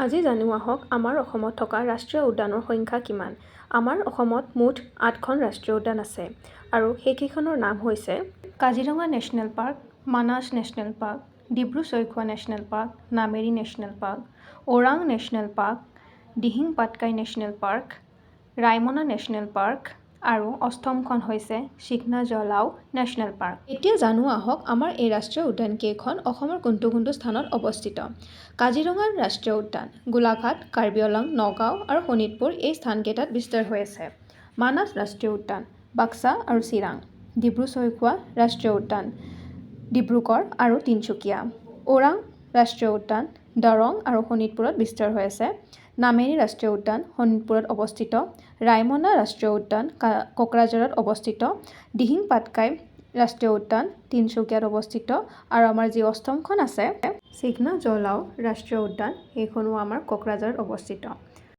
আজি জানো আহক আমাৰ অসমত থকা ৰাষ্ট্ৰীয় উদ্যানৰ সংখ্যা কিমান। আমাৰ অসমত মুঠ 8খন ৰাষ্ট্ৰীয় উদ্যান আছে আৰু সেইকেইখনৰ নাম হৈছে Kaziranga national park, Manas national park, Dibru-Saikhowa national park, Nameri national park, Orang national park, Dihing Patkai national park, Raimona national park আৰু 8মখন হৈছে চিকনা-জলাও নেশ্যনেল পাৰ্ক। এতিয়া জানো আহক আমাৰ এই ৰাষ্ট্ৰীয় উদ্যানকেইখন অসমৰ কোনটো কোনটো স্থানত অৱস্থিত। কাজিৰঙা ৰাষ্ট্ৰীয় উদ্যান গোলাঘাট, কাৰ্বি আংলং, নগাঁও আৰু শোণিতপুৰ এই স্থানকেইটাত বিস্তাৰ হৈ আছে। মানাস ৰাষ্ট্ৰীয় উদ্যান বাক্সা আৰু চিৰাং, ডিব্ৰু-চৈখোৱা ৰাষ্ট্ৰীয় উদ্যান ডিব্ৰুগড় আৰু তিনিচুকীয়া, ওৰাং ৰাষ্ট্ৰীয় উদ্যান দৰং আৰু শোণিতপুৰত বিস্তাৰ হৈ আছে, নামেৰি ৰাষ্ট্ৰীয় উদ্যান শোণিতপুৰত অৱস্থিত, ৰায়মনা ৰাষ্ট্ৰীয় উদ্যান কোকৰাঝাৰত অৱস্থিত, দিহিং পাটকাই ৰাষ্ট্ৰীয় উদ্যান তিনিচুকীয়াত অৱস্থিত আৰু আমাৰ যি 8মখন আছে চিকনা-জলাও ৰাষ্ট্ৰীয় উদ্যান সেইখনো আমাৰ কোকৰাঝাৰত অৱস্থিত।